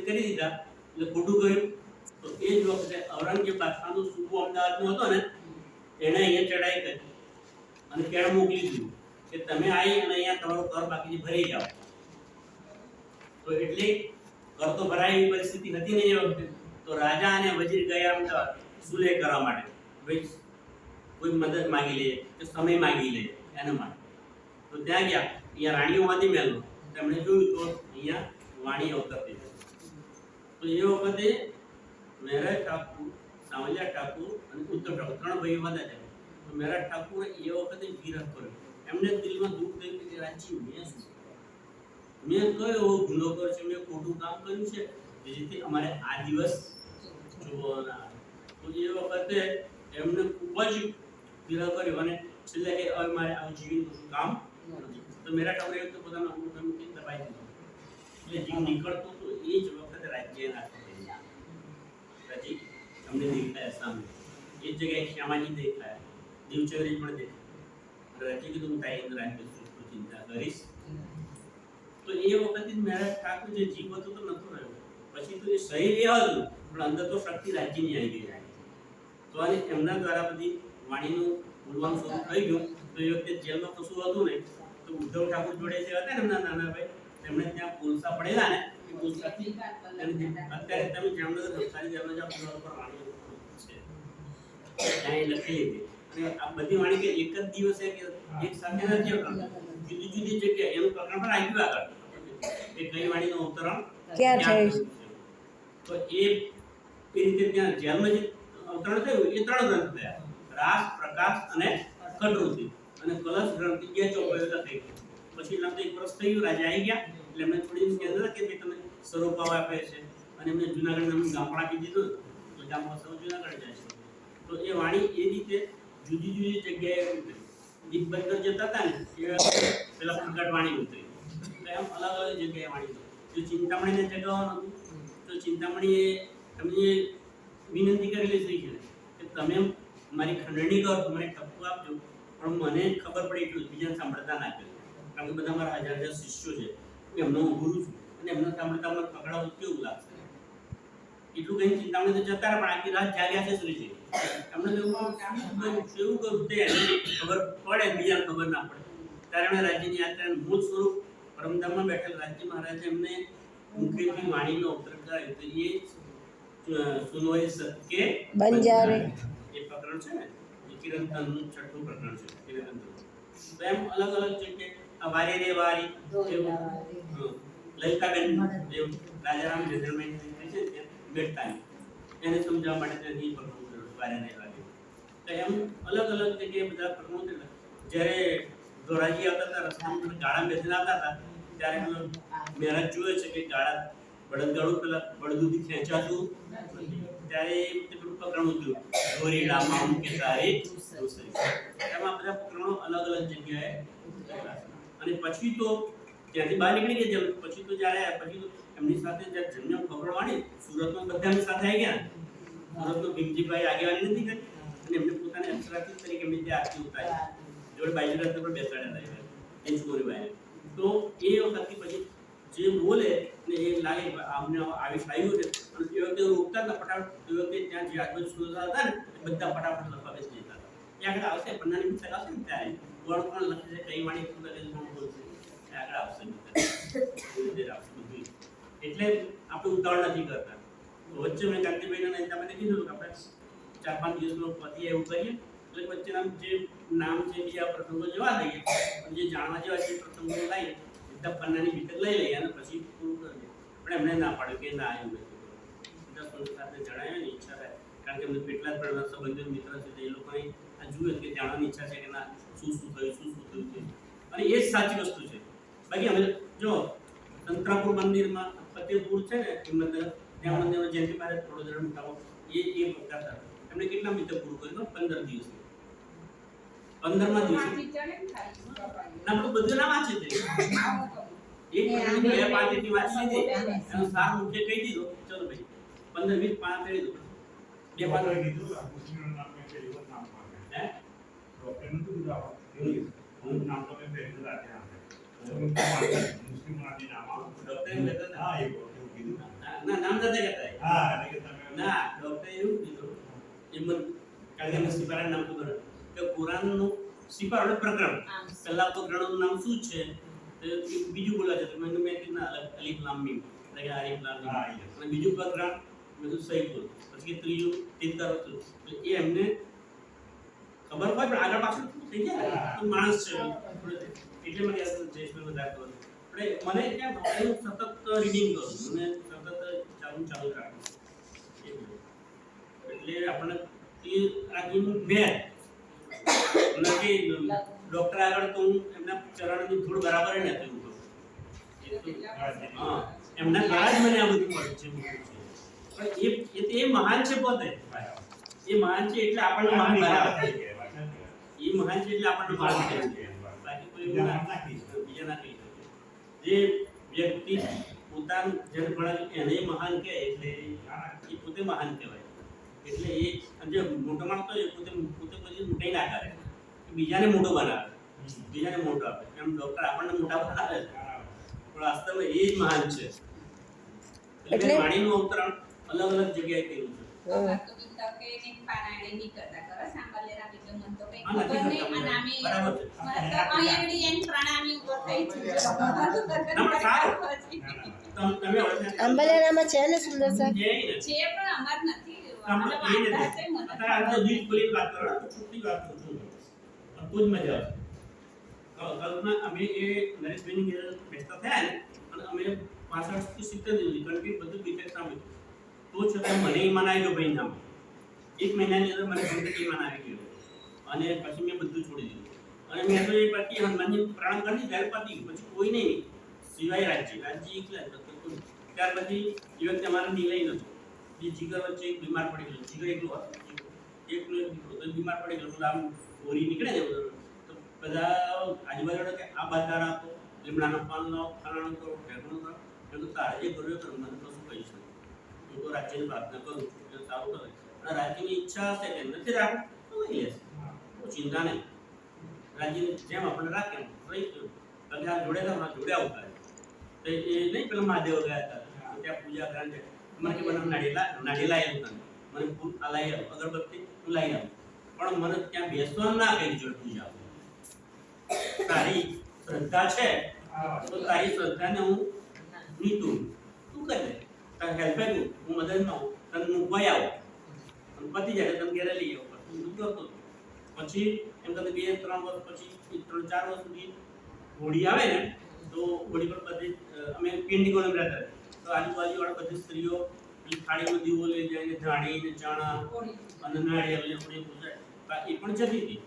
કરી દીધા એટલે ખોટું કહ્યું. તો એ જ વખતે ઔરંગઝેબ બાદશાહનો સૂબો અમદાવાદનો હતો ને, એણે અહીંયા ચડાઈ કરી અને કેળ મોકલી દીધું કે તમે આવી અને અહીંયા તમારો કર બાકી ભરી જાઓ. તો એટલે કર તો ભરાય એવી પરિસ્થિતિ હતી ને એ વખતે. તો રાજા અને વજીર ગયા અમદાવાદ સુલેહ કરવા માટે, ભાઈ કોઈ મદદ માંગી લે કે સમય માંગી લે એના માટે. તો ત્યાં ગયા, અહીંયા રાણીઓમાંથી મેળવો, તેમણે જોયું તો અહીંયા વાણી અવતરતી. તો એ વખતે મહેરાજ ઠાકુર, સાવલિયા ઠાકુર અને ઉત્તમ ઠાકુર ત્રણ ભાઈઓ હતા. તો મહેરાજ ઠાકુરે એ વખતે વિરહ કર્યો. એમને દિલમાં દુઃખ થયું કે રાજજી મેં કયો એવો ગુનો કર્યો છે, મેં ખોટું કામ કર્યું છે જેથી અમારે આ દિવસ જોવાના. તો એ વખતે એમને ખૂબ જ વિરહ કર્યો અને છેલ્લે કે હવે મારે આવું જીવન કશું કામ નથી. તો મહેરાજ ઠાકુરે તો પોતાના અનુભવથી દબાઈ દીધો. એટલે જીવ નીકળતો તો એ જ વખતે રાજ્યના રાજી અમને દેખાયા સામે. એ જ જગ્યાએ શ્યામાજી દેખાયા, દેવચરી પણ દેખાયા. રાજ્ય કીધું હું તારી અંદર આવી ચિંતા કરીશ. તો એ વખતે મહેરાજ ઠાકુર જે જીવ હતો તો નતો રહ્યો. પછી તો એ શરીર એ હતું પણ અંદર તો શક્તિ રાજ્યની આવી ગઈ. તો અને એમના દ્વારા બધી વાણીનું બોલવાનું શરૂ થઈ ગયું. તો એ વખતે જેલમાં કશું હતું નહીં. તો ઉદ્ધવ ઠાકુર જોડે જે હતા ને એમના નાના ભાઈ, તેમણે ત્યાં કોલસા પડેલા ને, એ કોલસાથી અત્યારે તમે જામનગર નવસારી જામનગર પુરાવા પર વાણી છે ત્યાં એ લખી લીધી. અને આ બધી વાણી કે એક જ દિવસે કે એક સાથે નથી આવતા, જુદી જુદી જગ્યાએ એનું પ્રકરણ પણ આવ્યું આગળ કે કઈ વાણીનું અવતરણ ક્યાં થયું. તો એ રીતે ત્યાં જેલમાં જે અવતરણ થયું એ 3 ગ્રંથ થયા: રાસ, પ્રકાશ અને કટરુતિ. અને કલશ ગ્રંથ 2 થઈ ગયો. પછી લગભગ 1 વર્ષ થયું, રાજા આવી ગયા એટલે એમને થોડી કહેતા કે ભાઈ તમે સરોપાવ આપે છે અને એમને જુનાગઢ નામનું ગામ પણ આપી દીધું. તો ગામમાં સૌ જુનાગઢ જાય છે. તો એ વાણી એ રીતે જુદી જુદી જગ્યાએ દીપબંદર જતા હતા ને એ પેલા પ્રગટ વાણી ઉતરી. તો એમ અલગ અલગ જગ્યાએ વાણી ઉતરી. જો ચિંતામણીને જગાવવાનું હતું તો ચિંતામણીએ એમની વિનંતી કરેલી થઈ છે કે તમે મારી ખંડણી કરો, મને ઠપકો આપજો, પણ મને ખબર પડે એટલું બીજાને સાંભળતા ના કર્યું. કારણ કે બધા મારા 1000 શિષ્યો છે, હું એમનો ગુરુ છું અને એમને સાંભળતા મને પકડાવું કેવું લાગશે. એટલું કઈ ચિંતામણી તો જતા પણ આખી રાત જાગ્યા છે શ્રીજી. એમને એવું કરું તે ખબર પડે, બીજાને ખબર ના પડે. ત્યારે એમણે રાજ્યની યાત્રા મૂળ સ્વરૂપ પરમધામમાં બેઠેલ રાજ્ય મહારાજ એમને મુખેથી વાણીનો અવતર કરાયો. તો એ સુનોય સત્કે બંજારે એ પ્રકરણ છે ને, એ કિરણતનનું 6ઠું પ્રકરણ છે. કિરણતન તો એમ અલગ અલગ જગ્યાએ આ વારે રે વારી લલિતાબેન દેવ રાજારામ જનરલમેન છે ત્યાં બેઠતા એને સમજાવવા માટે ત્યાંથી પ્રકરણ વારે રે વારી. તો એમ અલગ અલગ જગ્યાએ બધા પ્રકરણો. જ્યારે ધોરાજી આવતા હતા રસ્તામાં ગાળા બેસીને આવતા હતા ત્યારે મહેરાજ જોયે છે કે ગાળા બળદગાડું પેલા બળદુથી ખેંચાતું ત્યારે પેલું પ્રકરણ ઉઠ્યું ધોરીડામાં મૂકે તારી દોસરી. એમાં બધા પ્રકરણો અલગ અલગ જગ્યાએ. અને પછી તો ત્યાંથી બહાર નીકળી ગયા. પછી તો જ્યારે પછી તો એમની સાથે જ્યારે જન્મ પકડવાની સુરતમાં બધા એમની સાથે આવી ગયા. સુરતનો ભીમજીભાઈ આગેવાની નથી કરી અને એમને પોતાની અક્ષરાથી તરીકે એમની ત્યાં આરતી ઉતારી. જોડે બાજુ રસ્તે પર બેસાડ્યા હતા એ છોકરી ભાઈ. તો એ વખતથી પછી જે બોલે ને એ લાગે આમને આવીશ આવ્યું છે અને એ વખતે રોકતા હતા ફટાફટ. એ વખતે ત્યાં જે આજુબાજુ સુરતા હતા ને એ બધા ફટાફટ લખવા બેસી જતા હતા. એ આગળ આવશે પન્નાની પુસ્તક આવશે ને ત્યારે કોણ કોણ લખે છે કઈ વાણી પુસ્તક કોણ બોલશે એ આગળ આવશે એટલે આપણે ઉતાવળ નથી કરતા. વચ્ચે મેં કાંતિભાઈને નૈતાભાઈને કીધું કે આપણે 4-5 દિવસનો પતિ એવું કરીએ એટલે વચ્ચેના જે નામ છે બીજા પ્રસંગો જવા દઈએ અને જે જાણવા જેવા છે પ્રસંગો લઈએ બધા પન્નાની વિગત લઈ લઈએ અને પછી પૂરું કરી દઈએ. પણ એમને ના પાડ્યું કે ના એવું નથી બધા સાથે જણાવ્યું ને ઈચ્છા થાય કારણ કે એમને કેટલા જ પ્રમાણમાં સંબંધીઓ મિત્ર છે એ લોકોને આ જુએ કે જાણવાની ઈચ્છા છે કે ના શું થયું છે અને એ જ સાચી વસ્તુ છે. બાકી અમે જો સંતરાપુર મંદિરમાં ફતેહપુર છે ને હિંમતનગર ત્યાં મંદિરમાં જયંતિ મહારાજ વડોદરા મુકાવો એ કરતા હતા. એમણે કેટલા મિત્ર પૂરું કર્યું 15 દિવસ 15મા દિવસે ના બધું બધું ના વાંચે છે એક બે પાંચ થી વાંચી લીધી એનો સાર મુખ્ય કહી દીધો ચલો ભાઈ 15-20 પાંચ કરી દો બે પાંચ કીધું મુસ્લિમ નામ મે પહેલી નામ હે ડોક્ટર નું કીધું હું નામ તો મેં પહેલી રાખે મુસ્લિમ નામ ડોક્ટર લેતા હા એ કીધું ના નામ નથી કહેતા હા એટલે તમે ના ડોક્ટર એવું કીધું એમન કારણ કે સિપારા નામ તો બરાબર કે કુરાનનું સિપારા પ્રકરણ પહેલા તો પ્રકરણનું નામ શું છે બીજું બોલા છે તો મેં કીધું અલીફ લામ મીમ એટલે અલીફ લામ મીમ અને બીજું પ્રકરણ મેં તો સહી બોલ પછી ત્રીજું તીતર હતું એટલે એ એમને ખબર હોય પણ આગળ પાછળ થઈ જાય તો માણસ છે એટલે મને જયેશભાઈ બધા કહો એટલે મને ક્યાં ડોક્ટરનું સતત રીડિંગ કરું મને સતત ચાલુ રાખું એટલે આપણને એ આગળનું ભેર નથી ડોક્ટર આગળ તો હું એમના ચરણની ધૂળ બરાબર નથી હું હા એમના દ્વારા જ મને આ બધું મળે છે પણ એ મહાન છે પોતે એ મહાન છે એટલે આપણને મહાન બરાબર એ મહાન છે એટલે આપણને મહાન છે બાકી કોઈ બીજા ના કહી શકે જે વ્યક્તિ પોતાનું જેને ભણાવ્યું એને મહાન કહે એટલે એ પોતે મહાન કહેવાય. એટલે એ જે મોટો માણસ તો પોતે પછી મોટાઈ ના કરે બીજાને મોટો બનાવે બીજાને મોટો આપે એમ ડોક્ટર આપણને મોટા બનાવે પણ વાસ્તવમાં એ જ મહાન છે. એટલે વાણીનું અવતરણ અલગ અલગ જગ્યાએ થયું છે. અંબાલારામાં છે ને સુંદર સર છે પણ અમાર નથી અત્યારે આ બીજ બોલી વાત કરો છૂટી વાત કરું છું ખૂબ જ મજા આવે. કલ્પના અમે એ નરેશભાઈની ઘરે બેસતા થયા ને અને અમે 65 થી 70 દિવસ કન્ટિન્યુ બધું બીટેક સામે તો છતાં મને ઈમાન આવી ગયો ભાઈ નામ 1 મહિનાની અંદર મને જિંદગી ઈમાન આવી ગયો અને પછી મેં બધું છોડી દીધું અને મેં તો એ પછી હનુમાનજી પ્રાણ કરી ત્યારે પતી પછી કોઈ નહીં સિવાય રાજ્ય એકલા ત્યાર પછી એ વખતે અમારા નિલય નહોતો જે જીગર વચ્ચે એક બીમાર પડી ગયો જીગર એકલો હતો બીમાર પડી ગયો તો આમ ઓરી નીકળે ને તો બધા આજુબાજુ કે આ બાધા રાખો લીમડાનો પાન લાવો ખાનાનો કરો ઢેકણું કરો એમ તો તારે જે કર્યો તો મને કશું કહીશ હું તો રાજ્યની પ્રાર્થના કરું છું એટલે સારું કરે અને રાજ્યની ઈચ્છા હશે કે નથી રાખવું તો લઈ લેશે ચિંતા નહીં રાજ્યની જેમ આપણે રાખે રહી ગયું એટલે આ જોડે જોડે આવતા તો એ નહીં પેલા મહાદેવ ગયા હતા ત્યાં પૂજા કરે છે મને કે મને નાડી લાવી આવ્યું મને ફૂલ આ લાવી આવ્યું અગરબત્તી હું લાવી આવ્યું પણ મને ત્યાં બેસવાનું ના કહી જોડે પૂજા તારી શ્રદ્ધા છે તો તારી શ્રદ્ધાને હું નીતું તું કરે તારે હેલ્પ આવ્યું હું મદદમાં તને મૂકવા આવું અને પતી જાય તમે ઘેરે લઈ આવો હું કરતો પછી એમ તમે 2-3 વર્ષ પછી 3-4 વર્ષ સુધી હોળી આવે ને તો હોળી પર બધી અમે પિંડિકોને રહેતા તો આજુબાજુવાળા બધી સ્ત્રીઓ થાળીમાં દીવો લઈ જાય ધાણી ને ચણા અને નાળિયેર પૂરી પૂજાય એ પણ જતી હતી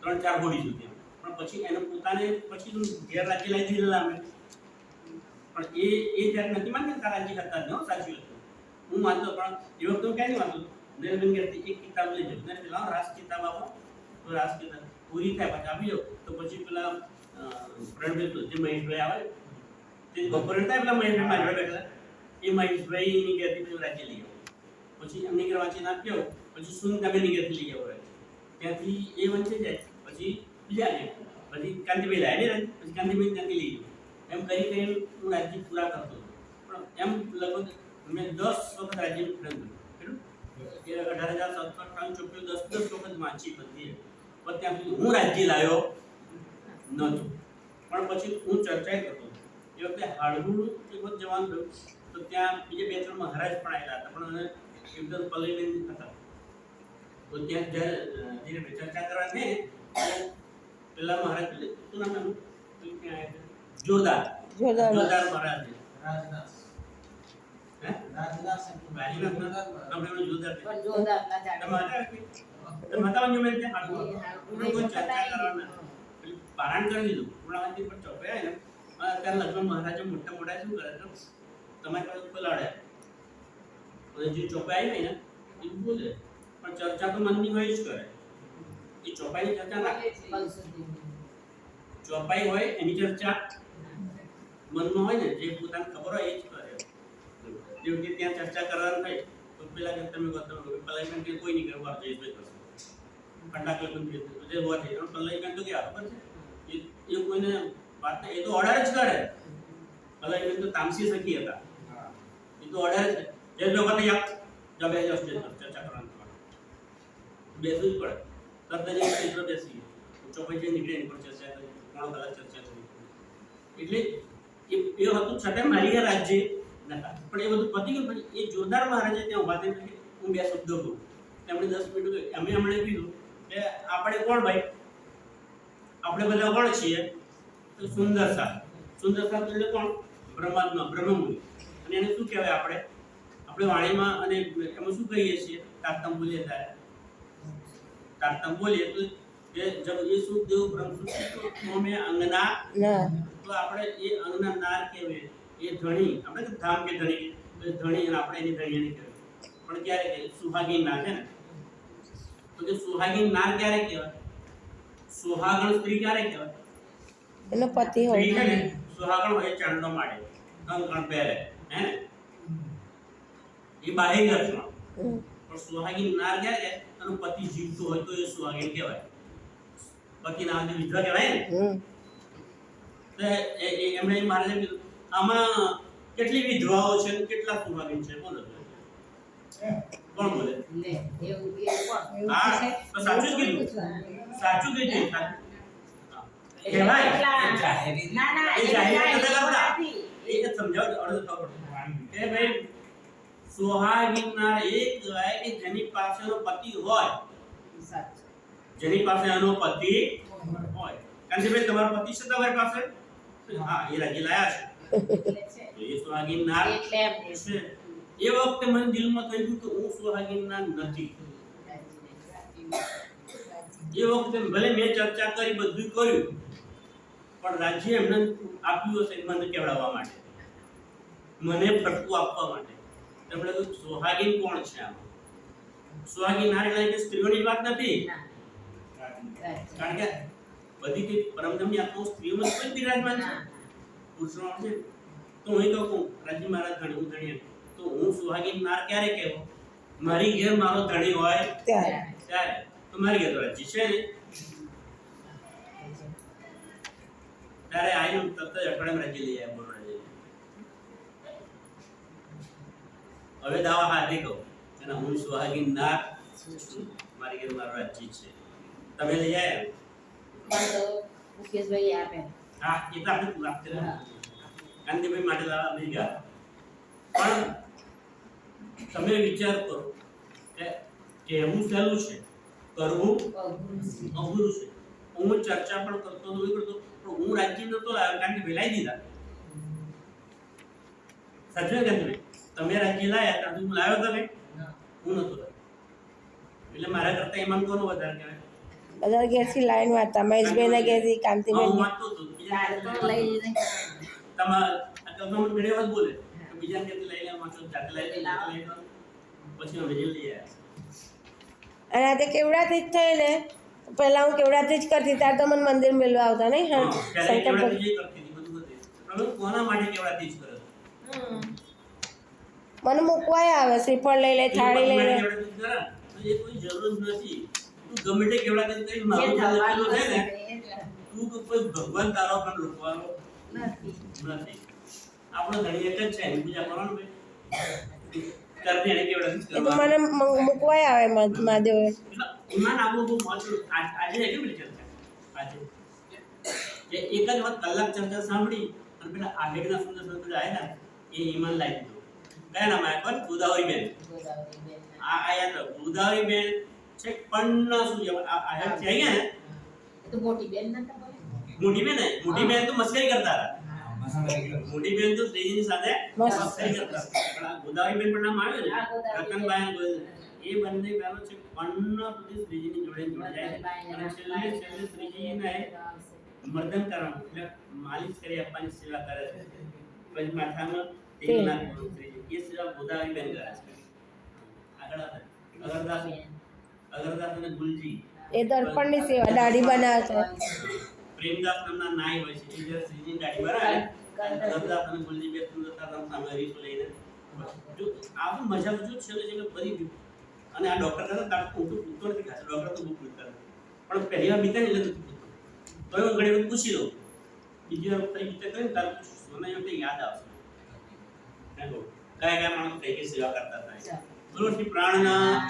3-4 હોળી સુધી પણ પછી એને પોતાને પછી ઘેર રાજ્ય લઈ દીધેલા અમે પણ એ ત્યારે નથી માનતા તારા રાજ્ય હતા ન સાચી હતું હું માનતો પણ એ વખતે હું ક્યાં નહીં માનતો નરેન્દ્ર ઘેરથી એક કિતાબ લઈ જાઉં ને પેલા રાસ કિતાબ આપો તો રાસ કિતાબ પૂરી થાય પાછી આપી જાઉં તો પછી પેલા પ્રણભાઈ જે મહેશભાઈ આવે તે બપોરે થાય પેલા મહેશભાઈ મારી બેઠા એ મહેશભાઈની ઘેરથી પછી રાજ્ય લઈ આવો પછી એમની ઘેર વાંચી નાખ્યો પછી સુનિતાબેનની ઘેરથી લઈ આવો રાજ્ય ત્યાંથી એ વંચાઈ જાય પછી બીજાને પછી કાંતિભાઈ લાવે ને પછી કાંતિભાઈ ત્યાંથી લઈ ગયો એમ કરી કરીને હું રાજ્ય પૂરા કરતો હતો પણ એમ લગભગ મેં 10 વખત રાજ્યનું ફિલ્મ કર્યું 18,758 10 વખત વાંચી બધી પણ ત્યાં સુધી હું રાજ્ય લાવ્યો નહોતો પણ પછી હું ચર્ચા કરતો એ વખતે હાડગુડ એક વખત જવાનું થયું તો ત્યાં બીજે 2-3 મહારાજ પણ આવેલા હતા પણ એકદમ પલવીબેન હતા તો ત્યાં જ્યારે ચર્ચા કરવા ગઈ પેલા મહારાજ શું નામ એનું જોરદાર મહારાજ રાજદાસ હે રાજદાસ આપણે જોરદાર જોરદાર તમારા જો મેં હાડગુડ કોઈ ચર્ચા કરવાના પારાયણ કરી દીધું પૂર્ણાવતી પર ચોપાયા ને ત્યારે લગ્ન મહારાજ મોટા શું કરે છે તમારી પાસે પલાડે અને જે ચોપાઈ હોય ને એ બોલે પણ ચર્ચા તો મનની હોય જ કરે એ ચોપાઈની ચર્ચા ના ચોપાઈ હોય એની ચર્ચા મનમાં હોય ને જે પોતાને ખબર હોય એ જ કરે જેવું કે ત્યાં ચર્ચા કરવાનું થાય તો પેલા કે તમે પલાઈમેન્ટ કે કોઈ નહીં કરે વાર જઈશ કરશે ફટાકડે પણ જે હોવા થઈ પલાઈમેન્ટ તો કે ખબર છે એ કોઈને વાત એ તો ઓર્ડર જ કરે પલાઈમેન્ટ તો તામસી શકી હતા એ તો ઓર્ડર છે જે લોકો નહીં આપ જબ એ સ્ટેજ પર ચર્ચા કરવાનું બેસવું જ પડે તરત જ સ્ટેજ પર બેસી ચોપાઈ જે નીકળે એની પર ચર્ચા કરી ઘણો કલાક ચર્ચા કરી એટલે એ હતું છતાં મારી રાજ્ય નતા પણ એ બધું પતી ગયું પછી એ જોરદાર મહારાજે ત્યાં ઉભા થઈને હું 2 શબ્દો કહું તેમણે 10 મિનિટ અમે હમણે કીધું કે આપણે કોણ ભાઈ આપણે બધા કોણ છીએ તો સુંદર સાહેબ એટલે કોણ બ્રહ્માત્મા બ્રહ્મમુનિ અને એને શું કહેવાય આપણે વાણીમાં અને એમાં શું કહીએ છીએ તારતમ બોલીએ ત્યારે તારતમ બોલીએ તો કે જબ ये सुख देव ब्रह्म सुख में अंगना तो આપણે એ અંગના નાર કહેવાય એ ધણી આપણે કે ધામ કે ધણી ધણી અને આપણે એની ધણીને કહેવાય પણ ક્યારે કે સુહાગીન નાર છે ને તો કે સુહાગીન નાર ક્યારે કહેવાય સુહાગણ સ્ત્રી ક્યારે કહેવાય એનો પતિ હોય સ્ત્રી છે ને સુહાગણ હોય ચાંદનો માડે કંકણ પહેરે હે ને એ બાહ્ય લક્ષણ પણ સુહાગીન નાર ક્યારે કહેવાય એનો પતિ જીવતો હોય તો એ સુહાગીન કહેવાય પતિ ના વિધવા કહેવાય ને તો એમણે મહારાજે કીધું આમાં કેટલી વિધવાઓ છે અને કેટલા સુહાગીન છે બોલો કોણ બોલે હા તો સાચું કીધું કહેવાય એ જાહેર એ સમજાવ અડધો ખબર કે ભાઈ સુહાગીન ના એક કહેવાય કે જેની પાસેનો પતિ હોય જેની પાસે એનો પતિ હોય કારણ કે ભાઈ તમારો પતિ છે તમારી પાસે હા એ રાજી લાયા છે તો એ સુહાગીન નાર છે એ વખતે મને દિલમાં થયું કે હું સુહાગીન નાર નથી એ વખતે ભલે મેં ચર્ચા કરી બધું કર્યું પણ રાજ્ય એમને આપ્યું હશે મને કેવડાવવા માટે મને ફટકું આપવા માટે તેમણે કહ્યું સુહાગીન કોણ છે આમાં સુહાગીન નાર એટલે કે સ્ત્રીઓની વાત નથી કારણ કે બધી તે પરમધમની આત્મા સ્ત્રીઓમાં કોઈ બિરાજમાન છે પુરુષોમાં છે તો હું કહું રાજ્ય મહારાજ ધણી હું ધણી તો હું સુહાગીન નાર ક્યારે કહેવો મારી ઘેર મારો ધણી હોય ત્યારે તો મારી ઘેર રાજ્ય છે ને ત્યારે આવીને તરત જ અઠવાડિયામાં રાજ્ય લઈ આવ્યા બરોડા જઈને હવે દાવા હાથે કહું અને હું સુહાગીન નાર મારી ઘેર મારો રાજ્ય છે તમે લઈ આવ્યા મુકેશભાઈ આપે હા એ તો આપણે પૂરા કર્યા કાંતિભાઈ માટે લાવા લઈ ગયા પણ તમે વિચાર કરો કે કહેવું સહેલું છે કરવું અઘરું છે હું ચર્ચા પણ કરતો નથી કરતો પણ હું રાજ્ય નતો લાવ્યો કારણ કે વેલાઈ દીધા સાચું કાંતિભાઈ તમે રાજ્ય લાયા ત્યાં હું લાવ્યો તમે હું નતો લાવ્યો એટલે મારા કરતા એમાં કોનો વધારે કહેવાય બધા ઘેરથી લાઈન વાંચતા મહેશભાઈના ઘેરથી કાંતિભાઈ હું વાંચતો હતો તમારા કલમ ઘણી વાત બોલે બીજા કે લઈ લે વાંચો જાતે લઈ પછી અમે લઈ આવ્યા અને આ તે કેવડાથી જ થઈ ને પહેલા હું કેવડાથી જ કરતી ત્યારે તો મને મંદિર મેળવા આવતા નહીં હા શંકર કોના માટે કેવડાથી જ કરે મને મૂકવાય આવે શ્રીફળ લઈ લે થાળી લઈ લે એ કોઈ જરૂર નથી તું ગમે તે કેવડા કે કઈ મારું જે ચાલે થવાનું છે ને હશે એટલે તું કોઈ ભગવાન તારો પણ રોકવાનો નથી. નથી. આપણો ધણી એક જ છે એની પૂજા કરવાનું ભાઈ કરતી એને કેવડા એ તો મને મૂકવાય આવે મહાદેવ એમાં આપણું બહુ મહત્વ આજે એટલી બધી ચર્ચા આજે જે એક જ વખત કલાક ચર્ચા સાંભળી અને પેલા આહેડના સુંદર સુંદર આવ્યા એ ઈમાન લાવી દીધો કયા નામ આવ્યા પણ ગોદાવરીબેન ગોદાવરીબેન. આ યાદ રાખો ગોદાવરીબેન છે પણ શું છે આ આહેડ છે અહીંયા ને એ તો મોટી બેન નતા બોલે. મોટી બેન તો મસ્કરી કરતા હતા હા. મોટી બેન તો શ્રીજીની સાથે મસ્કરી કરતા હતા પણ આ ગોદાવરીબેન પણ નામ આવ્યું ને આ ગોદાવરીબેન. રતનબાઈ અને ગોદાવરી એ બંને બહેનો છે પણ સુધી શ્રીજીની જોડે જોડાઈ જાય અને છેલ્લે શ્રીજીને મર્દન કરવાનું એટલે માલિશ કરી આપવાની સેવા કરે છે પછી માથામાં તેલ નાખવાનું શ્રીજી એ સેવા ગોદાવરીબેન કરે છે આગળ અગરદાસ અને ગુલજી એ દર્પણની સેવા દાઢી બનાવે છે પ્રેમદાસ નામના નાય હોય છે એ જ્યારે શ્રીજીની દાઢી બનાવે અગરદાસ અને ગુલજી બે સુંદરતા સામે રીતો લઈને જો આવું મજા જો છેલ્લે બધી ગયું અને આ ડોક્ટર હતા તાર તો પૂછતો નથી ખાસ ડોક્ટર તો બહુ પૂછતા પણ પહેલી વાર બીતા એટલે નથી પૂછતો તો હું ઘણી વખત પૂછી લઉં બીજી વાર ફરી બીતા કરીને તાર પૂછું મને એમ યાદ આવશે કયા કયા માણસો કઈ કઈ સેવા કરતા હતા બોલો શ્રી પ્રાણનાથ